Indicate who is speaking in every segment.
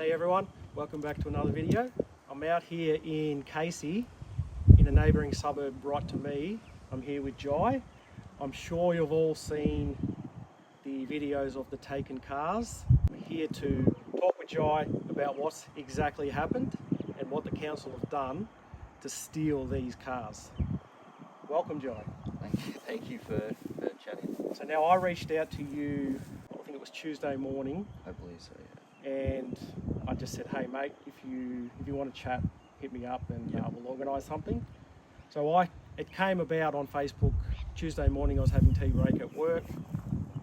Speaker 1: G'day everyone, welcome back to another video. I'm out here in Casey, in a neighbouring suburb right to me. I'm here with Jai. I'm sure you've all seen the videos of the taken cars. I'm here to talk with Jai about what's exactly happened and what the council have done to steal these cars. Welcome, Jai.
Speaker 2: Thank you for chatting.
Speaker 1: So now I reached out to you, I think it was Tuesday morning,
Speaker 2: I believe so, yeah.
Speaker 1: and I just said, hey mate, if you want to chat, hit me up and we'll organise something. So it came about on Facebook. Tuesday morning I was having tea break at work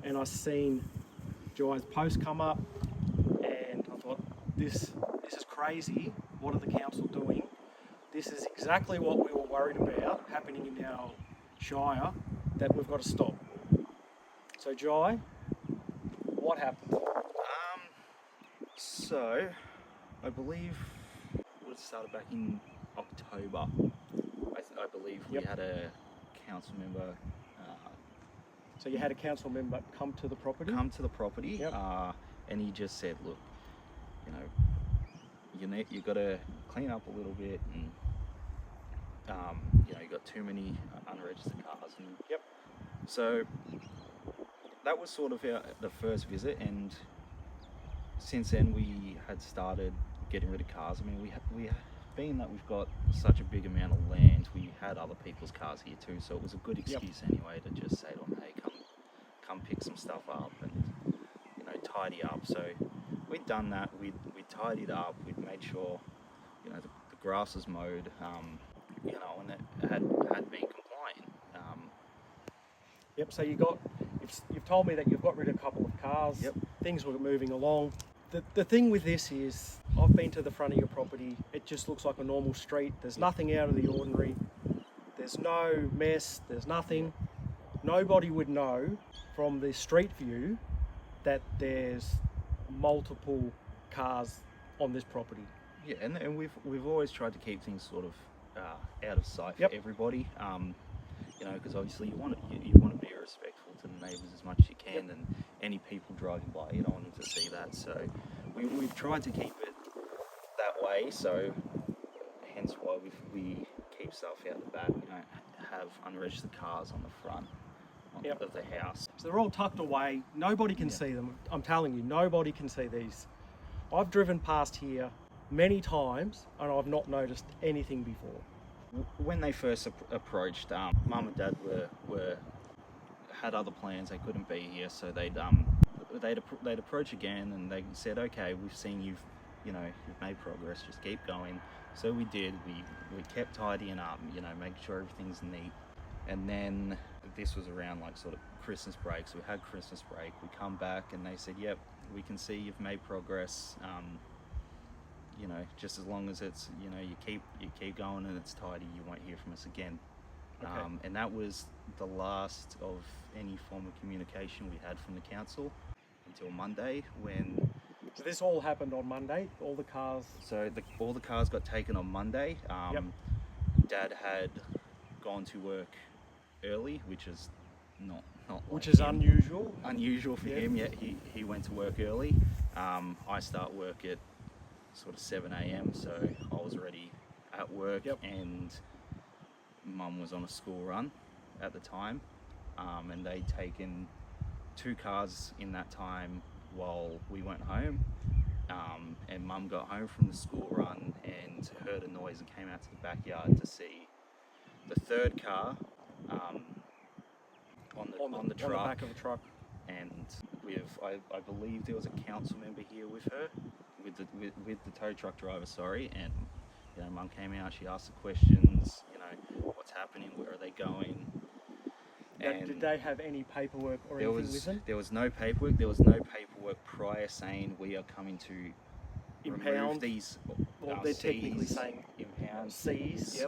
Speaker 1: and I seen Jai's post come up and I thought, this is crazy. What are the council doing? This is exactly what we were worried about happening in our shire that we've got to stop. So Jai, what happened?
Speaker 2: So I believe it started back in October. I believe we had a council member
Speaker 1: So you had a council member come to the property?
Speaker 2: And he just said, look, you got to clean up a little bit, and you got too many unregistered cars. And so that was sort of the first visit, and since then we had started getting rid of cars. I mean, we being that we've got such a big amount of land, we had other people's cars here too, so it was a good excuse anyway to just say to them, hey, come pick some stuff up and tidy up. So we'd done that. We tidied up. We'd made sure the grass was mowed, and it had been compliant.
Speaker 1: So you've told me that you've got rid of a couple of cars. Things were moving along. The thing with this is, I've been to the front of your property. It just looks like a normal street. There's nothing out of the ordinary. There's no mess. There's nothing. Nobody would know from the street view that there's multiple cars on this property.
Speaker 2: Yeah, and we've always tried to keep things sort of out of sight for everybody. Because obviously you want to be respectful to the neighbours as much as you can, and any people driving by, you don't want them to see that. So we've tried to keep it that way. So hence why we keep stuff out the back. We don't have unregistered cars on the front of the house.
Speaker 1: So they're all tucked away. Nobody can see them. I'm telling you, nobody can see these. I've driven past here many times and I've not noticed anything before.
Speaker 2: When they first approached, Mum and Dad had other plans. They couldn't be here, so they'd approach again, and they said, "Okay, we've seen you've made progress. Just keep going." So we did. We kept tidying up, making sure everything's neat. And then this was around like sort of Christmas break. So we had Christmas break. We come back, and they said, "Yep, we can see you've made progress. Just as long as it's, you keep going and it's tidy, you won't hear from us again."
Speaker 1: Okay.
Speaker 2: And that was the last of any form of communication we had from the council until Monday, when...
Speaker 1: So this all happened on Monday, all the cars?
Speaker 2: So all the cars got taken on Monday. Dad had gone to work early, which is not
Speaker 1: Which
Speaker 2: like
Speaker 1: is
Speaker 2: him. Unusual for him. Yeah, he went to work early. I start work at sort of 7 a.m, so I was already at work, and Mum was on a school run at the time, and they'd taken 2 cars in that time while we went home, and Mum got home from the school run and heard a noise and came out to the backyard to see the 3rd car on the truck,
Speaker 1: on the back of the truck.
Speaker 2: and I believe there was a council member here with her, with the tow truck driver, and Mum came out, she asked the questions, what's happening, where are they going. And
Speaker 1: did they have any paperwork or anything with them?
Speaker 2: There was no paperwork. There was no paperwork prior saying we are coming to remove these.
Speaker 1: Well, they're technically saying
Speaker 2: impound,
Speaker 1: seize.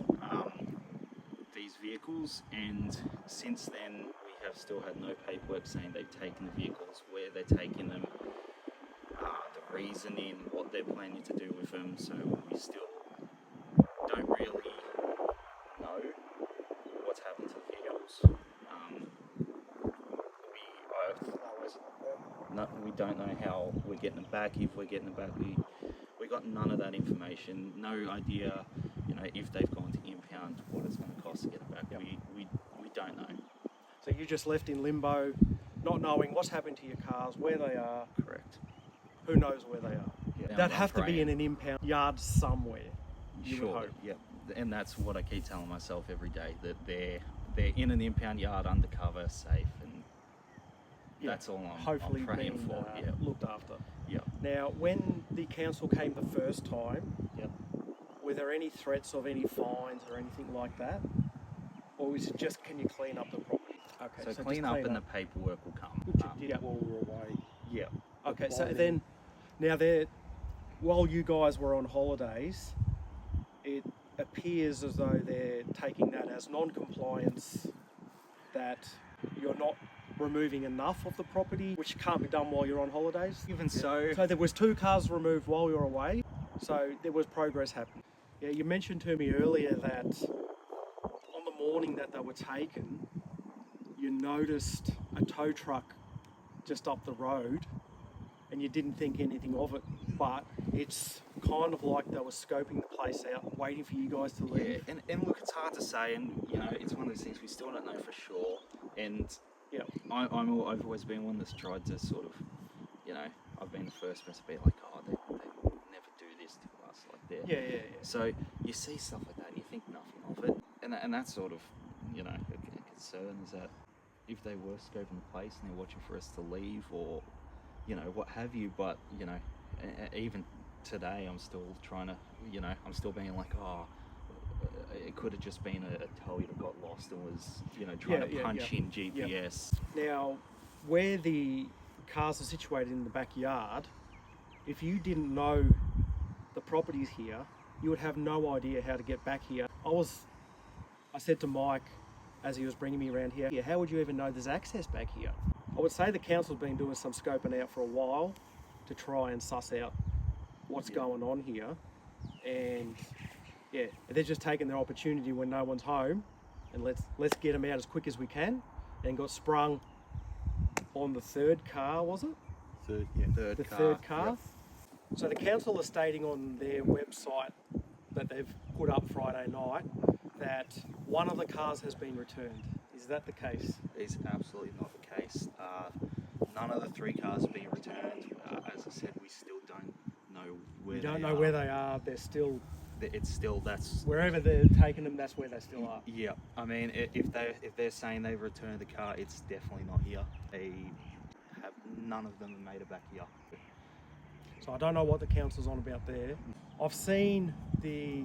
Speaker 2: These vehicles, and since then we have still had no paperwork saying they've taken the vehicles, where they're taking them, the reasoning, what they're planning to do with them. So we still don't really know what's happened to the vehicles. We don't know how we're getting them back. If we're getting them back, got none of that information. No idea, you know, if they've gone to impound, what it's going to cost to get it back.
Speaker 1: Yep.
Speaker 2: We don't know.
Speaker 1: So you just left in limbo, not knowing what's happened to your cars, where they are.
Speaker 2: Correct.
Speaker 1: Who knows where they are?
Speaker 2: Yeah.
Speaker 1: They'd have to be in an impound yard somewhere. You would
Speaker 2: Sure.
Speaker 1: hope.
Speaker 2: Yeah. And that's what I keep telling myself every day, that they're in an impound yard, undercover, safe, and that's all
Speaker 1: hopefully
Speaker 2: I'm praying
Speaker 1: being
Speaker 2: for.
Speaker 1: looked after.
Speaker 2: Yeah.
Speaker 1: Now, when the council came the first time,
Speaker 2: Yep.
Speaker 1: were there any threats of any fines or anything like that? Or was it just, can you clean up the property? Okay,
Speaker 2: So clean up and the paperwork will come.
Speaker 3: Which it did while we were away.
Speaker 2: Yeah.
Speaker 1: Okay,
Speaker 3: But
Speaker 1: so
Speaker 3: by
Speaker 1: then, now while you guys were on holidays, it appears as though they're taking that as non-compliance, that you're not removing enough of the property, which can't be done while you're on holidays.
Speaker 2: Even so,
Speaker 1: So there was 2 cars removed while you were away, so there was progress happening. Yeah, you mentioned to me earlier that on the morning that they were taken, you noticed a tow truck just up the road and you didn't think anything of it, but it's kind of like they were scoping the place out, waiting for you guys to leave.
Speaker 2: yeah, and look, it's hard to say, and you know, it's one of those things we still don't know for sure. And
Speaker 1: Yeah.
Speaker 2: I've always been one that's tried to sort of, you know, I've been the first person to be like, oh, they never do this to us, like that.
Speaker 1: Yeah.
Speaker 2: So you see stuff like that and you think nothing of it, and that's sort of, you know, a concern is that if they were scoping the place and they're watching for us to leave, or you know, what have you, but you know, even today I'm still trying to, you know, I'm still being like, oh, it could have just been a towie that got lost and was, you know, trying to punch in GPS.
Speaker 1: Now, where the cars are situated in the backyard, if you didn't know the properties here, you would have no idea how to get back here. I said to Mike, as he was bringing me around here, how would you even know there's access back here? I would say the council's been doing some scoping out for a while to try and suss out what's going on here, and they're just taking their opportunity when no one's home, and let's get them out as quick as we can, and got sprung on the 3rd car, was it?
Speaker 2: Third car.
Speaker 1: Third car.
Speaker 2: Yep.
Speaker 1: So the council is stating on their website that they've put up Friday night that one of the cars has been returned. Is that the case?
Speaker 2: Is absolutely not the case. None of the 3 cars have been returned. As I said, we still don't know where
Speaker 1: You don't
Speaker 2: they
Speaker 1: know
Speaker 2: are.
Speaker 1: where they are. They're still...
Speaker 2: It's still, that's...
Speaker 1: Wherever they're taking them, that's where they still are.
Speaker 2: Yeah, I mean, if they're saying they've returned the car, it's definitely not here. None of them have made it back here.
Speaker 1: So I don't know what the council's on about there. I've seen the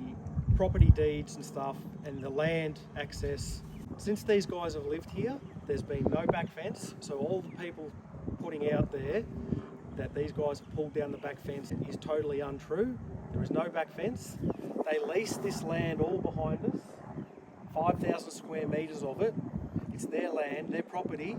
Speaker 1: property deeds and stuff and the land access. Since these guys have lived here, there's been no back fence. So all the people putting out there that these guys have pulled down the back fence is totally untrue. There is no back fence. They lease this land all behind us, 5,000 square metres of it. It's their land, their property.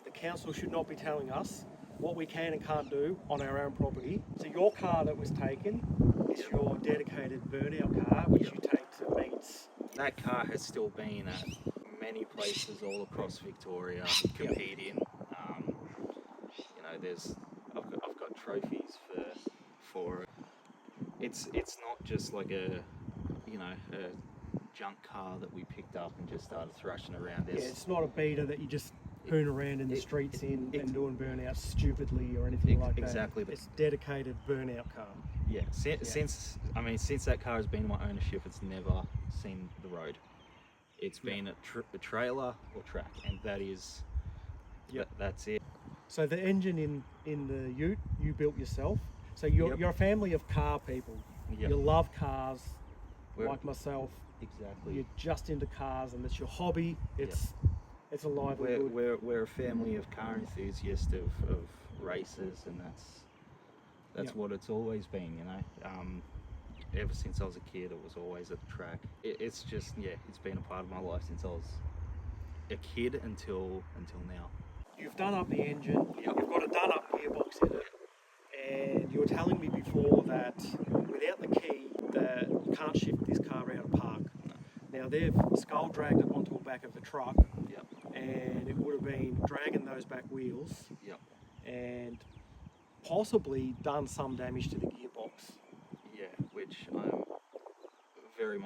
Speaker 1: The council should not be telling us what we can and can't do on our own property. So your car that was taken is your dedicated burnout car, which you take to meets.
Speaker 2: That car has still been at many places all across Victoria competing. You know, I've got trophies for it. It's not just like a junk car that we picked up and just started thrashing around.
Speaker 1: It's not a beater that you just hoon around in the streets and doing burnouts stupidly or anything like that.
Speaker 2: Exactly.
Speaker 1: It's dedicated burnout car.
Speaker 2: Yeah. Since that car has been in my ownership, it's never seen the road. It's been a trailer or track, and that is, that's it.
Speaker 1: So the engine in the ute you built yourself. So you're a family of car people.
Speaker 2: Yep.
Speaker 1: You love cars,
Speaker 2: We're-
Speaker 1: like myself.
Speaker 2: Exactly.
Speaker 1: You're just into cars, and it's your hobby. It's a livelihood.
Speaker 2: We're a family of car enthusiasts of races, and that's what it's always been, you know. Ever since I was a kid, it was always at the track. It's just, it's been a part of my life since I was a kid until now.
Speaker 1: You've done up the engine. You've got a done up gearbox in it, and you were telling me before that without the key, that you can't shift this car out of park. Now they've skull dragged it onto the back of the truck, and it would have been dragging those back wheels, and possibly done some damage to the gearbox.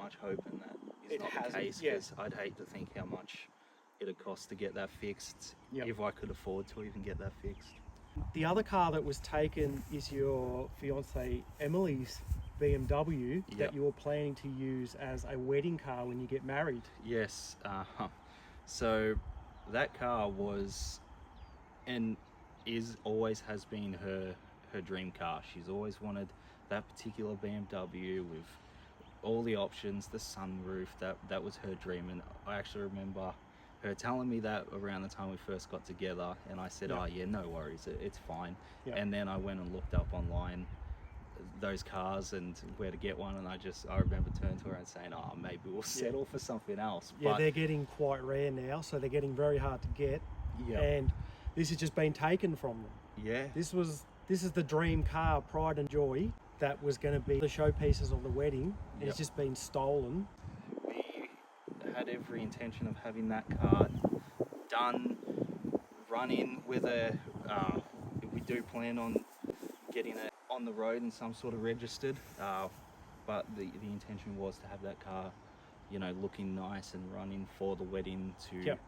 Speaker 2: much hoping that is
Speaker 1: It
Speaker 2: not the
Speaker 1: hasn't,
Speaker 2: case,
Speaker 1: yeah.
Speaker 2: because I'd hate to think how much it'd cost to get that fixed,
Speaker 1: Yep.
Speaker 2: if I could afford to even get that fixed.
Speaker 1: The other car that was taken is your fiance Emily's BMW
Speaker 2: Yep.
Speaker 1: that you're planning to use as a wedding car when you get married.
Speaker 2: Yes. So that car was, and always has been her dream car. She's always wanted that particular BMW with all the options, the sunroof. That was her dream. And I actually remember her telling me that around the time we first got together, and I said,
Speaker 1: Yep.
Speaker 2: "Oh yeah, no worries, it's fine."
Speaker 1: Yep.
Speaker 2: And then I went and looked up online those cars and where to get one, and I remember turning to her and saying, "Oh, maybe we'll settle for something else."
Speaker 1: Yeah,
Speaker 2: But
Speaker 1: they're getting quite rare now, so they're getting very hard to get.
Speaker 2: yeah,
Speaker 1: And this has just been taken from them.
Speaker 2: yeah,
Speaker 1: This is the dream car, pride and joy, that was going to be the showpieces of the wedding, and
Speaker 2: Yep.
Speaker 1: it's just been stolen.
Speaker 2: we had every intention of having that car done, running with we do plan on getting it on the road and some sort of registered, but the intention was to have that car, looking nice and running for the wedding to,
Speaker 1: Yep.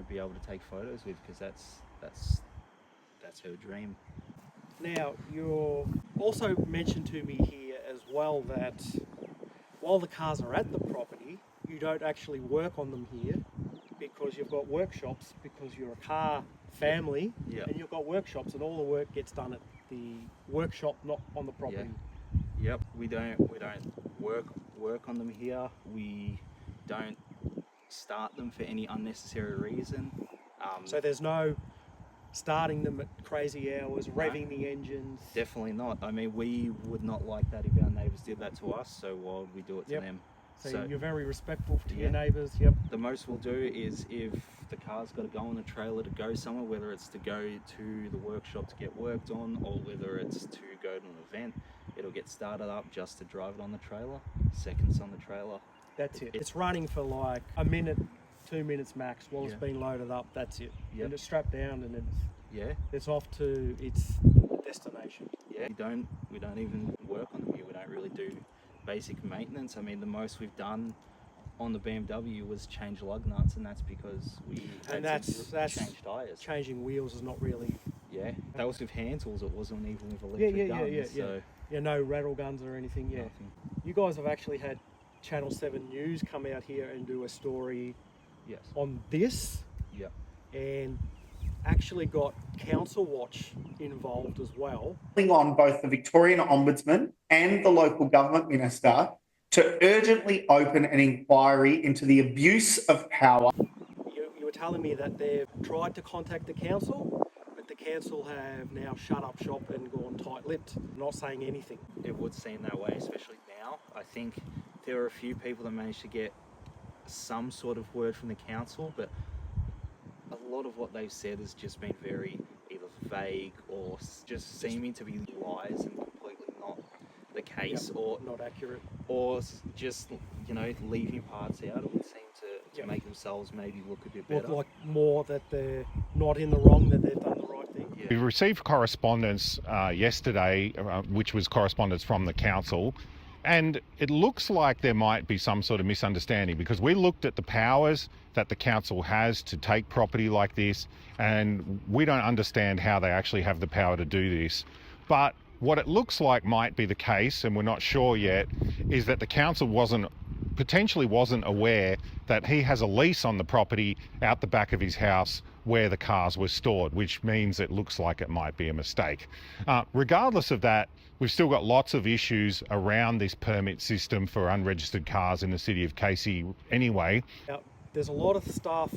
Speaker 2: be able to take photos with, because that's her dream.
Speaker 1: Now, you also mentioned to me here as well that while the cars are at the property, you don't actually work on them here because you've got workshops, because you're a car family,
Speaker 2: Yep.
Speaker 1: and you've got workshops, and all the work gets done at the workshop, not on the property.
Speaker 2: Yep, we don't work on them here. We don't start them for any unnecessary reason.
Speaker 1: So there's no starting them at crazy hours, revving the engines.
Speaker 2: Definitely not. I mean, we would not like that if our neighbours did that to us, so why would we do it to
Speaker 1: Yep.
Speaker 2: them?
Speaker 1: So you're very respectful to
Speaker 2: Yeah.
Speaker 1: your neighbours. Yep.
Speaker 2: The most we'll do is, if the car's got to go on the trailer to go somewhere, whether it's to go to the workshop to get worked on, or whether it's to go to an event, it'll get started up just to drive it on the trailer, seconds on the trailer.
Speaker 1: That's it. It's running for like a minute, 2 minutes max while it's
Speaker 2: Yeah.
Speaker 1: being loaded up. That's it.
Speaker 2: Yep.
Speaker 1: And it's strapped down and
Speaker 2: Yeah,
Speaker 1: it's off to its destination.
Speaker 2: yeah. We don't even work on them here. We don't really do basic maintenance. I mean, the most we've done on the BMW was change lug nuts, and that's because we
Speaker 1: And
Speaker 2: had
Speaker 1: that's
Speaker 2: change tires.
Speaker 1: Changing wheels is not really.
Speaker 2: Yeah, that was with hand tools. It wasn't even with electric guns. So
Speaker 1: Yeah, no rattle guns or anything. Yeah.
Speaker 2: nothing.
Speaker 1: You guys have actually had Channel 7 News come out here and do a story
Speaker 2: Yes.
Speaker 1: on this,
Speaker 2: Yep.
Speaker 1: and actually got Council Watch involved as well.
Speaker 3: On both the Victorian Ombudsman and the local government minister to urgently open an inquiry into the abuse of power.
Speaker 1: You were telling me that they've tried to contact the council, but the council have now shut up shop and gone tight-lipped, not saying anything.
Speaker 2: It would seem that way, especially now. I think there are a few people that managed to get some sort of word from the council, but a lot of what they've said has just been very either vague or just seeming to be lies and completely not the case,
Speaker 1: Yep,
Speaker 2: or
Speaker 1: not accurate.
Speaker 2: just leaving parts out. It would seem to
Speaker 1: Yep.
Speaker 2: make themselves maybe look a bit better.
Speaker 1: Look like more that they're not in the wrong, that they've done the right thing.
Speaker 2: Yeah.
Speaker 4: We received correspondence yesterday, which was correspondence from the council, and it looks like there might be some sort of misunderstanding, because we looked at the powers that the council has to take property like this, and we don't understand how they actually have the power to do this. But what it looks like might be the case, and we're not sure yet, is that the council potentially wasn't aware that he has a lease on the property out the back of his house where the cars were stored, which means it looks like it might be a mistake. Regardless of that, we've still got lots of issues around this permit system for unregistered cars in the city of Casey anyway.
Speaker 1: Now, there's a lot of stuff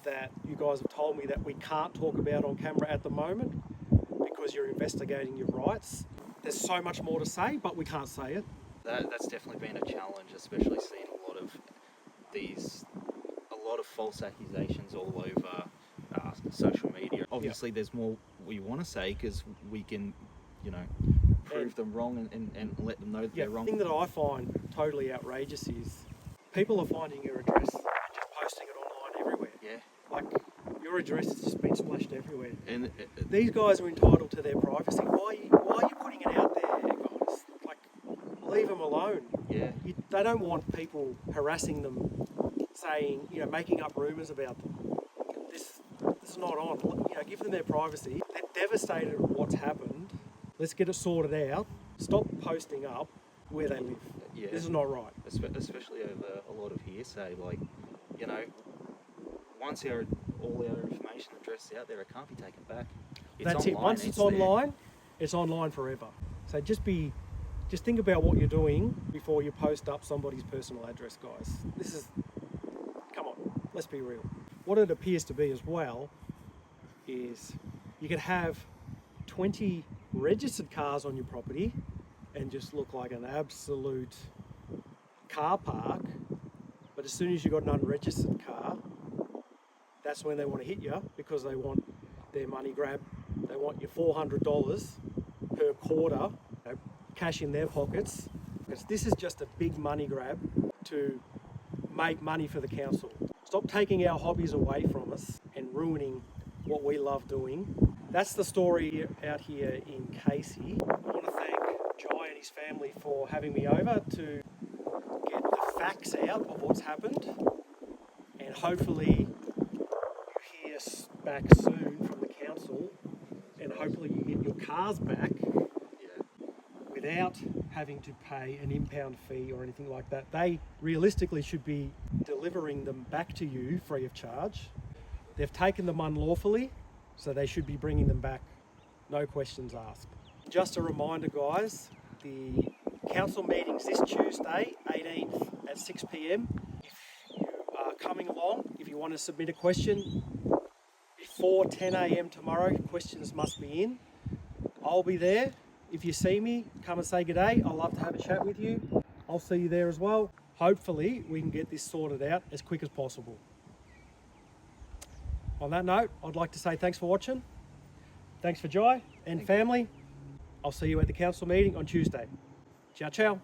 Speaker 1: that you guys have told me that we can't talk about on camera at the moment because you're investigating your rights. There's so much more to say, but we can't say it.
Speaker 2: That's definitely been a challenge, especially seeing a lot of false accusations all over social media. Obviously, there's more we want to say because we can, prove them wrong and let them know that they're wrong.
Speaker 1: The thing that I find totally outrageous is people are finding your address and just posting it online everywhere.
Speaker 2: Yeah.
Speaker 1: Like, your address has just been splashed everywhere.
Speaker 2: And
Speaker 1: These guys are entitled to their privacy. Why are you putting it out there, guys? Like, leave them alone.
Speaker 2: Yeah.
Speaker 1: They don't want people harassing them, saying, making up rumours about them. This is not on. Give them their privacy. They're devastated at what's happened. Let's get it sorted out. Stop posting up where they live.
Speaker 2: Yeah.
Speaker 1: This is not right.
Speaker 2: Especially over a lot of hearsay. Like, once all our information address out there, it can't be taken back.
Speaker 1: That's it. Once it's online, it's online forever. So just think about what you're doing before you post up somebody's personal address, guys. Come on, let's be real. What it appears to be as well is you could have 20 registered cars on your property and just look like an absolute car park, but as soon as you've got an unregistered car, that's when they want to hit you because they want their money grab. They want your $400 per quarter, cash in their pockets. Because this is just a big money grab to make money for the council. Stop taking our hobbies away from us and ruining what we love doing. That's the story out here in Casey. I want to thank Jai and his family for having me over to get the facts out of what's happened, and hopefully you hear us back soon from the council, and hopefully you get your cars back without having to pay an impound fee or anything like that. They realistically should be delivering them back to you free of charge. They've taken them unlawfully, so they should be bringing them back, no questions asked. Just a reminder, guys, the council meeting's this Tuesday, 18th at 6 p.m. If you are coming along, if you want to submit a question before 10 a.m. tomorrow, questions must be in. I'll be there. If you see me, come and say good day. I'd love to have a chat with you. I'll see you there as well. Hopefully, we can get this sorted out as quick as possible. On that note, I'd like to say thanks for watching. Thanks for Jai and family. I'll see you at the council meeting on Tuesday. Ciao, ciao.